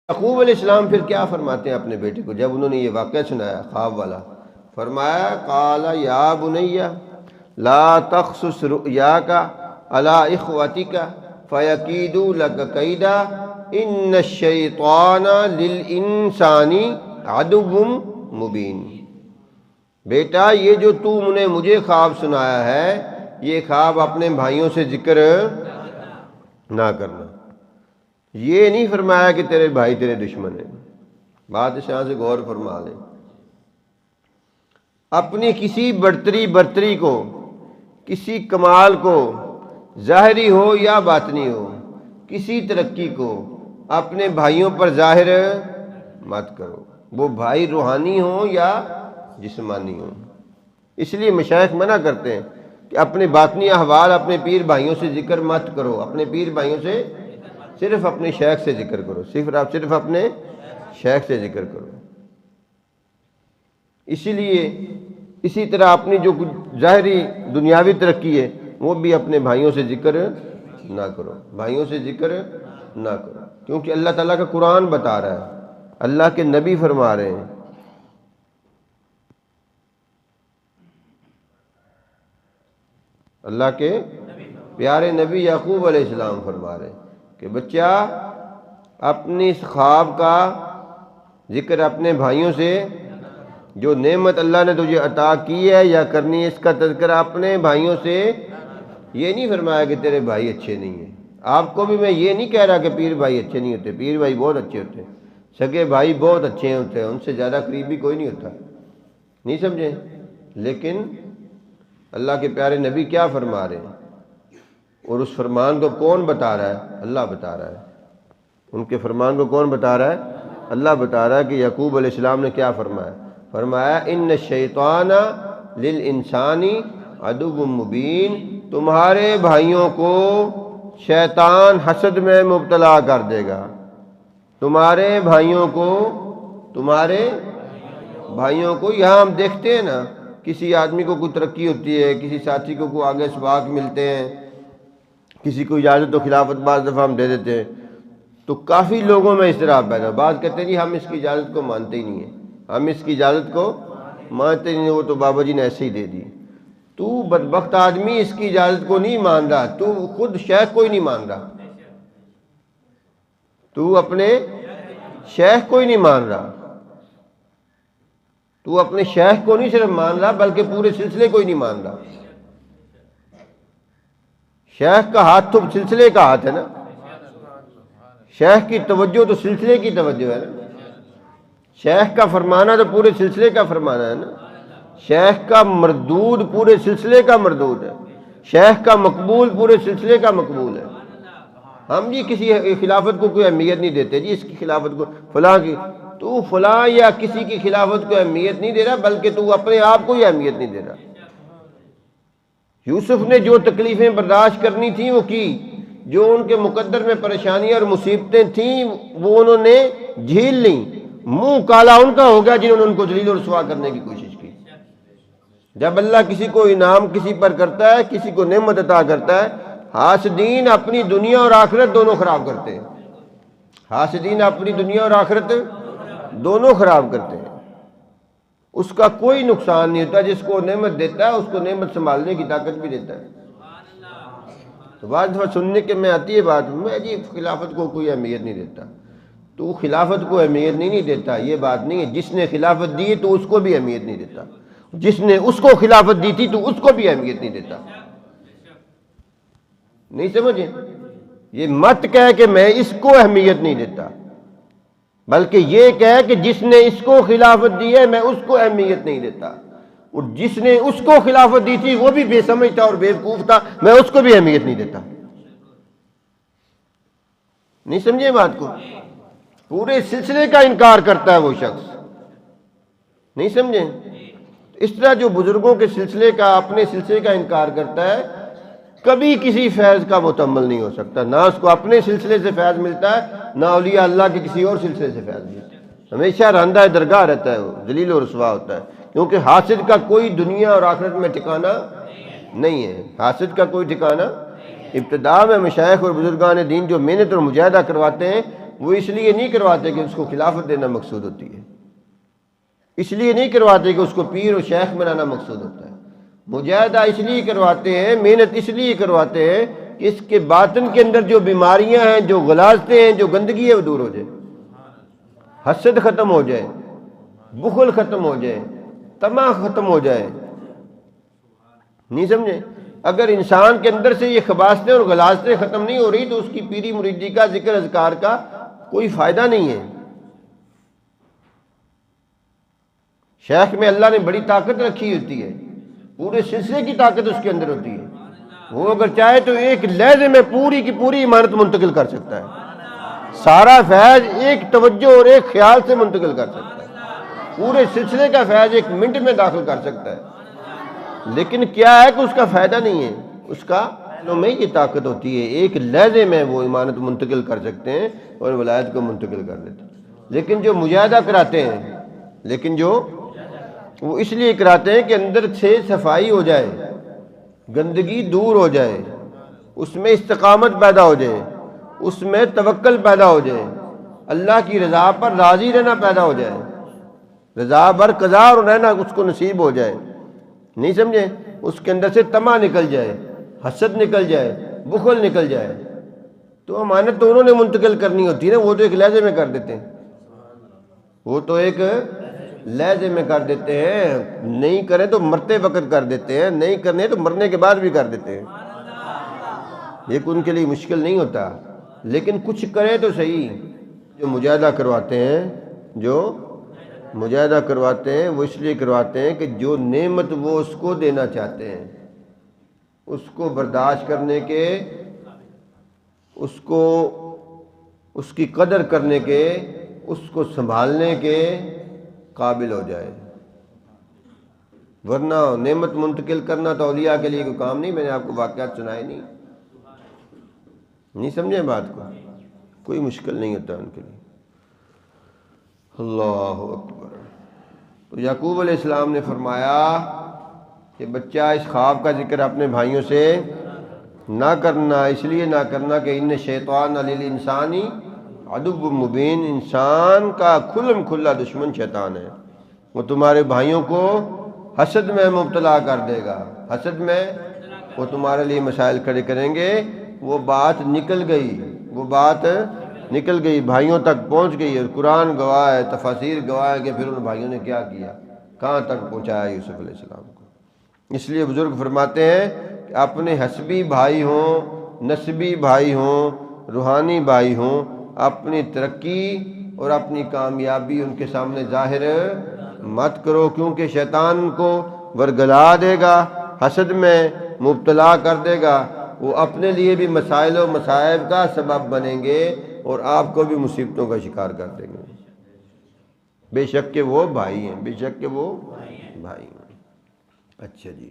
یعقوب علیہ السلام پھر کیا فرماتے ہیں اپنے بیٹے کو جب انہوں نے یہ واقعہ سنایا خواب والا؟ فرمایا قال یا بنی لا تقصص رؤیاک علی اخوتک فیکیدوا لک کیدا ان الشیطان للانسان عدو مبین۔ بیٹا یہ جو تم نے مجھے خواب سنایا ہے یہ خواب اپنے بھائیوں سے ذکر نہ کرنا۔ یہ نہیں فرمایا کہ تیرے بھائی تیرے دشمن ہیں۔ بات اس یہاں سے غور فرما لیں۔ اپنی کسی برتری کو، کسی کمال کو، ظاہری ہو یا باطنی ہو، کسی ترقی کو اپنے بھائیوں پر ظاہر مت کرو، وہ بھائی روحانی ہوں یا جسمانی ہوں۔ اس لیے مشائخ منع کرتے ہیں کہ اپنے باطنی احوال اپنے پیر بھائیوں سے ذکر مت کرو، اپنے پیر بھائیوں سے صرف اپنے شیخ سے ذکر کرو، صرف اپنے شیخ سے ذکر کرو۔ اسی طرح اپنی جو ظاہری دنیاوی ترقی ہے وہ بھی اپنے بھائیوں سے ذکر نہ کرو، بھائیوں سے ذکر نہ کرو، کیونکہ اللہ تعالیٰ کا قرآن بتا رہا ہے، اللہ کے نبی فرما رہے ہیں۔ اللہ کے پیارے نبی یعقوب علیہ السلام فرما رہے ہیں کہ بچہ اپنی اس خواب کا ذکر اپنے بھائیوں سے، جو نعمت اللہ نے تجھے عطا کی ہے یا کرنی ہے اس کا تذکرہ اپنے بھائیوں سے۔ یہ نہیں فرمایا کہ تیرے بھائی اچھے نہیں ہیں۔ آپ کو بھی میں یہ نہیں کہہ رہا کہ پیر بھائی اچھے نہیں ہوتے، پیر بھائی بہت اچھے ہوتے ہیں، سگے بھائی بہت اچھے ہوتے ہیں، ان سے زیادہ قریبی کوئی نہیں ہوتا، نہیں سمجھے؟ لیکن اللہ کے پیارے نبی کیا فرما رہے ہیں اور اس فرمان کو کون بتا رہا ہے؟ اللہ بتا رہا ہے۔ ان کے فرمان کو کون بتا رہا ہے؟ اللہ بتا رہا ہے کہ یعقوب علیہ السلام نے کیا فرمایا؟ فرمایا ان الشیطان للانسان عدو مبین، تمہارے بھائیوں کو شیطان حسد میں مبتلا کر دے گا، تمہارے بھائیوں کو یہاں ہم دیکھتے ہیں نا، کسی آدمی کو کوئی ترقی ہوتی ہے، کسی ساتھی کو کوئی آگے اسباق ملتے ہیں، کسی کو اجازت و خلافت بعض دفعہ ہم دے دیتے ہیں تو کافی لوگوں میں اضطراب پیدا، بعض کہتے ہیں جی ہم اس کی اجازت کو مانتے ہی نہیں ہیں، ہم اس کی اجازت کو مانتے نہیں ہیں، وہ تو بابا جی نے ایسے ہی دے دی۔ تو بدبخت آدمی اس کی اجازت کو نہیں مان رہا، تو خود شیخ کو ہی نہیں مان رہا، تو اپنے شیخ کو ہی نہیں مان رہا، تو اپنے شیخ کو نہیں صرف مان رہا بلکہ پورے سلسلے کو ہی نہیں مان رہا۔ شیخ کا ہاتھ تو سلسلے کا ہاتھ ہے نا، شیخ کی توجہ تو سلسلے کی توجہ ہے نا، شیخ کا فرمانا تو پورے سلسلے کا فرمانا ہے نا، شیخ کا مردود پورے سلسلے کا مردود ہے، شیخ کا مقبول پورے سلسلے کا مقبول ہے۔ ہم جی کسی خلافت کو کوئی اہمیت نہیں دیتے، جی اس کی خلافت کو فلاں کی، تو فلاں یا کسی کی خلافت کو اہمیت نہیں دے رہا بلکہ تو اپنے آپ کو ہی اہمیت نہیں دے رہا۔ یوسف نے جو تکلیفیں برداشت کرنی تھیں وہ کی، جو ان کے مقدر میں پریشانیاں اور مصیبتیں تھیں وہ انہوں نے جھیل لیں، منہ کالا ان کا ہو گیا جنہوں نے ان کو ذلیل و رسوا کرنے کی کوشش کی۔ جب اللہ کسی کو انعام کسی پر کرتا ہے، کسی کو نعمت عطا کرتا ہے، حاسدین اپنی دنیا اور آخرت دونوں خراب کرتے ہیں، حاسدین اپنی دنیا اور آخرت دونوں خراب کرتے ہیں۔ اس کا کوئی نقصان نہیں ہوتا، جس کو نعمت دیتا ہے اس کو نعمت سنبھالنے کی طاقت بھی دیتا ہے۔ تو بعض دفعہ سننے کے میں آتی ہے بات، میں جی خلافت کو کوئی اہمیت نہیں دیتا، تو خلافت کو اہمیت نہیں دیتا، یہ بات نہیں ہے۔ جس نے خلافت دی تو اس کو بھی اہمیت نہیں دیتا، جس نے اس کو خلافت دی تھی تو اس کو بھی اہمیت نہیں دیتا، نہیں سمجھے؟ یہ مت کہہ کہ میں اس کو اہمیت نہیں دیتا، بلکہ یہ کہہ کہ جس نے اس کو خلافت دی ہے میں اس کو اہمیت نہیں دیتا، اور جس نے اس کو خلافت دی تھی وہ بھی بے سمجھ تھا اور بیوقوف تھا، میں اس کو بھی اہمیت نہیں دیتا۔ نہیں سمجھے بات کو؟ پورے سلسلے کا انکار کرتا ہے وہ شخص، نہیں سمجھے؟ اس طرح جو بزرگوں کے سلسلے کا، اپنے سلسلے کا انکار کرتا ہے کبھی کسی فیض کا متحمل نہیں ہو سکتا، نہ اس کو اپنے سلسلے سے فیض ملتا ہے نہ اولیاء اللہ کے کسی اور سلسلے سے فیض ملتا ہے، ہمیشہ رہندہ درگاہ رہتا ہے، وہ ذلیل و رسوا ہوتا ہے، کیونکہ حاسد کا کوئی دنیا اور آخرت میں ٹھکانہ نہیں ہے، حاسد کا کوئی ٹھکانہ۔ ابتدا میں مشائخ اور بزرگان دین جو محنت اور مجاہدہ کرواتے ہیں وہ اس لیے نہیں کرواتے کہ اس کو خلافت دینا مقصود ہوتی ہے، اس لیے نہیں کرواتے کہ اس کو پیر و شیخ بنانا مقصود ہوتا ہے۔ مجاہدہ اس لیے کرواتے ہیں، محنت اس لیے کرواتے ہیں کہ اس کے باطن کے اندر جو بیماریاں ہیں، جو غلاظتیں ہیں، جو گندگی ہے، وہ دور ہو جائے، حسد ختم ہو جائے، بخل ختم ہو جائے، طمع ختم ہو جائے۔ نہیں سمجھے؟ اگر انسان کے اندر سے یہ خباثتیں اور غلاظتیں ختم نہیں ہو رہی تو اس کی پیری مریدی کا، ذکر اذکار کا کوئی فائدہ نہیں ہے۔ شیخ میں اللہ نے بڑی طاقت رکھی ہوتی ہے، پورے سلسلے کی طاقت اس کے اندر ہوتی ہے، وہ اگر چاہے تو ایک لہجے میں پوری کی پوری امانت منتقل کر سکتا ہے، سارا فیض ایک توجہ اور ایک خیال سے منتقل کر سکتا ہے، پورے سلسلے کا فیض ایک منٹ میں داخل کر سکتا ہے۔ لیکن کیا ہے کہ اس کا فائدہ نہیں ہے، اس کا میں یہ طاقت ہوتی ہے، ایک لہجے میں وہ امانت منتقل کر سکتے ہیں اور ولایت کو منتقل کر دیتے ہیں۔ لیکن جو مجاہدہ کراتے ہیں، لیکن جو وہ اس لیے کراتے ہیں کہ اندر سے صفائی ہو جائے، گندگی دور ہو جائے، اس میں استقامت پیدا ہو جائے، اس میں توکل پیدا ہو جائے، اللہ کی رضا پر راضی رہنا پیدا ہو جائے، رضا بر قضا اور رہنا اس کو نصیب ہو جائے۔ نہیں سمجھے؟ اس کے اندر سے طمع نکل جائے، حسد نکل جائے، بخل نکل جائے، تو امانت تو انہوں نے منتقل کرنی ہوتی ہے نا، وہ تو ایک لہجے میں کر دیتے ہیں، وہ تو ایک لہجے میں کر دیتے ہیں، نہیں کریں تو مرتے وقت کر دیتے ہیں، نہیں کرنے تو مرنے کے بعد بھی کر دیتے ہیں، یہ ان کے لیے مشکل نہیں ہوتا۔ لیکن کچھ کریں تو صحیح۔ جو مجاہدہ کرواتے ہیں، جو مجاہدہ کرواتے ہیں وہ اس لیے کرواتے ہیں کہ جو نعمت وہ اس کو دینا چاہتے ہیں، اس کو برداشت کرنے کے، اس کو اس کی قدر کرنے کے، اس کو سنبھالنے کے قابل ہو جائے۔ ورنہ نعمت منتقل کرنا تو اولیاء کے لیے کوئی کام نہیں، میں نے آپ کو واقعات سنائے نہیں سمجھے بات کو، کوئی مشکل نہیں ہوتا ان کے لیے۔ اللہ اکبر۔ تو یعقوب علیہ السلام نے فرمایا کہ بچہ اس خواب کا ذکر اپنے بھائیوں سے نہ کرنا، اس لیے نہ کرنا کہ ان شیطان للانسانی عدو مبین، انسان کا کھلم کھلا دشمن شیطان ہے، وہ تمہارے بھائیوں کو حسد میں مبتلا کر دے گا، حسد میں وہ تمہارے لیے مسائل کھڑے کریں گے۔ وہ بات نکل گئی، وہ بات نکل گئی، بھائیوں تک پہنچ گئی، اور قرآن گواہ ہے، تفاسیر گواہ ہے کہ پھر ان بھائیوں نے کیا کیا، کہاں تک پہنچایا یوسف علیہ السلام کو۔ اس لیے بزرگ فرماتے ہیں کہ اپنے حسبی بھائی ہوں، نسبی بھائی ہوں، روحانی بھائی ہوں، اپنی ترقی اور اپنی کامیابی ان کے سامنے ظاہر مت کرو، کیونکہ شیطان کو ورگلا دے گا، حسد میں مبتلا کر دے گا، وہ اپنے لیے بھی مسائل و مصائب کا سبب بنیں گے اور آپ کو بھی مصیبتوں کا شکار کر دیں گے۔ بے شک کہ وہ بھائی ہیں، بے شک کہ وہ بھائی ہیں۔ اچھا جی۔